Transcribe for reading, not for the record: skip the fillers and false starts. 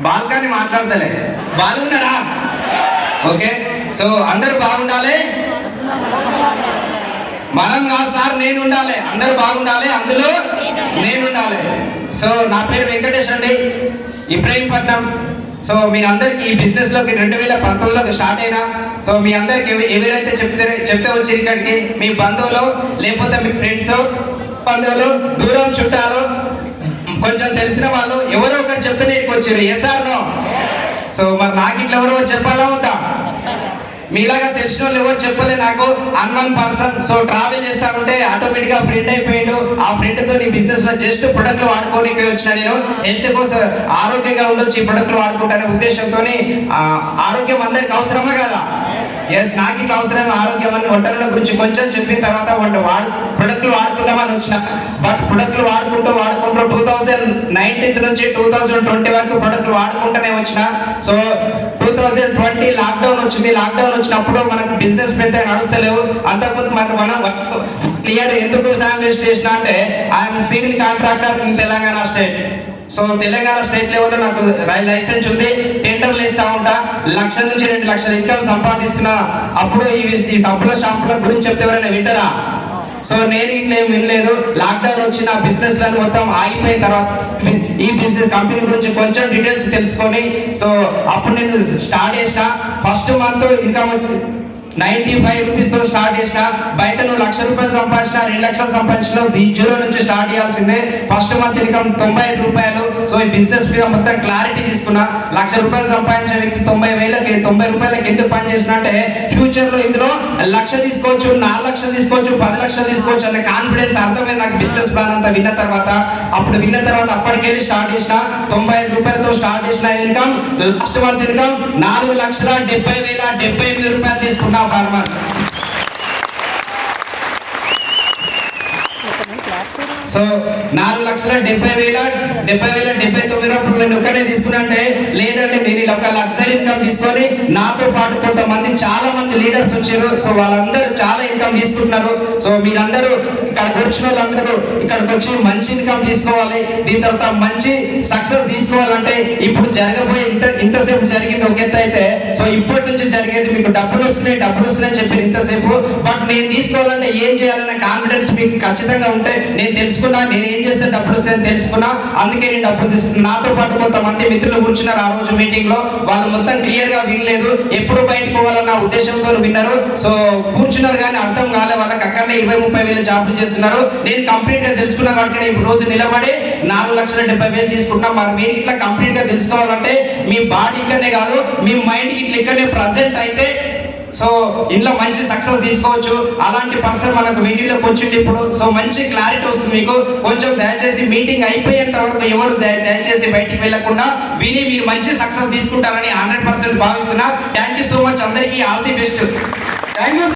Balcony మాట్లాడతలే. బాగున్నారా? Okay. So అందరూ బాగుండాలి. మనం కాదు సార్, నేను ఉండాలి. అందరూ బాగుండాలి, అందులో నేను ఉండాలి. సో నా పేరు వెంకటేష్ అండి, ఇబ్రహీంపట్నం. సో మీ అందరికి ఈ బిజినెస్లోకి 2019లో స్టార్ట్ అయినా. సో మీ అందరికి ఎవరైతే చెప్తే వచ్చి ఇక్కడికి మీ బంధువులు లేకపోతే మీ ఫ్రెండ్స్, బంధువులు, దూరం చుట్టాలు, కొంచెం తెలిసిన వాళ్ళు ఎవరో ఒకరు చెప్తే ఇక్కడికి వచ్చారు. ఏ సార్ నో? సో మరి నాకు ఇట్లా ఎవరో చెప్పాలా వద్దా? మీలాగా తెలిసిన వాళ్ళు ఎవరు చెప్పలే నాకు, అన్వన్ పర్సన్. సో ట్రావెల్ చేస్తా ఉంటే ఆటోమేటిక్గా ఫ్రెండ్ అయిపోయాడు. ఆ ఫ్రెండ్తో నీ బిజినెస్లో జస్ట్ ప్రొడక్ట్లు వాడుకోనికి వచ్చిన నేను. హెల్త్ కోసం ఆరోగ్యంగా ఉండొచ్చు ఈ ప్రొడక్ట్లు వాడుకుంటానే ఉద్దేశంతో. ఆరోగ్యం అందరికి అవసరమా కదా? ఎస్, నాకు ఇట్లా అవసరం ఆరోగ్యం అని వంటల గురించి కొంచెం చెప్పిన తర్వాత ప్రొడక్ట్లు వాడుకుందామని వచ్చిన. బట్ ప్రొడక్ట్లు వాడుకుంటూ 2019 నుంచి 2020 వరకు ప్రొడక్ట్లు వాడుకుంటూనే వచ్చిన. సో 2020 లాక్డౌన్ వచ్చింది. లాక్డౌన్ వచ్చినప్పుడు మనకు బిజినెస్ పెద్ద నడుస్తలేవు. అంతకుముందు మనం క్లియర్ ఎందుకు టైం వేస్ట్ చేసిన అంటే, I'm civil contractor in Telangana state. So Telangana state లెవెల్లో నాకు లైసెన్స్ ఉంది. టెండర్లు వేస్తా ఉంటా. 1 లక్ష నుంచి 2 లక్షల ఇన్కమ్ సంపాదిస్తున్నా. అప్పుడు ఈ సబ్బుల షాంపుల గురించి చెప్తే ఎవరైనా వింటారా? సో నేను ఇట్లా ఏం వినలేదు. లాక్డౌన్ వచ్చిన బిజినెస్ లను మొత్తం ఆగిపోయిన తర్వాత ఈ బిజినెస్ కంపెనీ గురించి కొంచెం డీటెయిల్స్ తెలుసుకొని, సో అప్పుడు నేను స్టార్ట్ చేసిన. ఫస్ట్ మంత్ ఇన్కమ్ 95 రూపీస్తో స్టార్ట్ చేసిన. బయట నువ్వు 1 లక్ష రూపాయలు సంపాదించిన, 2 లక్షలు సంపాదించిన, జీరో నుంచి స్టార్ట్ చేయాల్సిందే. ఫస్ట్ మంత్ ఇన్కమ్ 95 రూపాయలు. సో ఈ బిజినెస్ మీద మొత్తం క్లారిటీ తీసుకున్నా. 1 లక్ష రూపాయలు సంపాదించే వ్యక్తి 90 రూపాయలకి ఎందుకు పని చేసిన అంటే, ఫ్యూచర్లో ఇందులో 1 లక్ష తీసుకోవచ్చు, 4 లక్షలు తీసుకోవచ్చు, 10 లక్షలు తీసుకోవచ్చు అనే కాన్ఫిడెన్స్ అర్థమైంది నాకు బిజినెస్ ప్లాన్ అంతా విన్న తర్వాత. అప్పటికెళ్ళి స్టార్ట్ చేసిన. 95 రూపాయలతో స్టార్ట్ చేసిన ఇన్కమ్ లాస్ట్ మంత్ ఇన్కమ్ 4,70,078 రూపాయలు తీసుకున్నా పర్ మంత్. సో 4,70,079 రూపాయలు నేను ఒక్కనే తీసుకున్నా అంటే, లేదంటే నేను ఇలా ఒక లగ్జరీ ఇన్కమ్ తీసుకొని నాతో పాటు కొంతమంది చాలా మంది లీడర్స్ వచ్చారు. సో వాళ్ళందరూ చాలా ఇన్కమ్ తీసుకుంటున్నారు. సో మీరందరూ ఇక్కడ వచ్చిన వాళ్ళందరూ ఇక్కడికి వచ్చి మంచి ఇన్కమ్ తీసుకోవాలి. దీని తర్వాత మంచి సక్సెస్ తీసుకోవాలంటే ఇప్పుడు జరగబోయే ఇంతసేపు జరిగింది ఒక ఎత్తు అయితే, సో ఇప్పటి నుంచి జరిగేది మీకు డబ్బులు వస్తున్నాయి చెప్పి ఇంతసేపు. బట్ నేను తీసుకోవాలంటే ఏం చేయాలనే కాన్ఫిడెన్స్ మీకు ఖచ్చితంగా ఉంటే, నేను తెలుసుకున్నా నేను ఏం చేస్తే డబ్బులు వస్తాయని తెలుసుకున్నా. అందుకే నేను డబ్బులు తీసుకున్నా. నాతో పాటు కొంతమంది మిత్రులు కూర్చున్నారు ఆ రోజు మీటింగ్ లో. వాళ్ళు మొత్తం క్లియర్ గా వినలేదు, ఎప్పుడు బయటకు పోవాలన్న ఉద్దేశంతో విన్నారు. సో కూర్చున్నారు కానీ అర్థం కాలే వాళ్ళకి. అక్కడనే 20-30 వేలు జాబులు చేస్తున్నారు. నేను కంప్లీట్ గా తెలుసుకున్న వాటికి ఇప్పుడు రోజు నిలబడి 4,70,000 తీసుకుంటున్నా. మరి మీరు ఇట్లా కంప్లీట్ గా తెలుసుకోవాలంటే మీ బాడీ ఇక్కడనే కాదు, మీ మైండ్ ఇట్లా ఇక్కడనే ప్రజెంట్ అయితే సో ఇంట్లో మంచి సక్సెస్ తీసుకోవచ్చు. అలాంటి పర్సన్ మనకు వీడియోలోకి వచ్చింది ఇప్పుడు. సో మంచి క్లారిటీ వస్తుంది మీకు. కొంచెం దయచేసి మీటింగ్ అయిపోయేంత వరకు ఎవరు దయచేసి బయటికి వెళ్ళకుండా విని మీరు మంచి సక్సెస్ తీసుకుంటారని 100% భావిస్తున్నా. థ్యాంక్ యూ సో మచ్ అందరికీ. All the best. Thank you.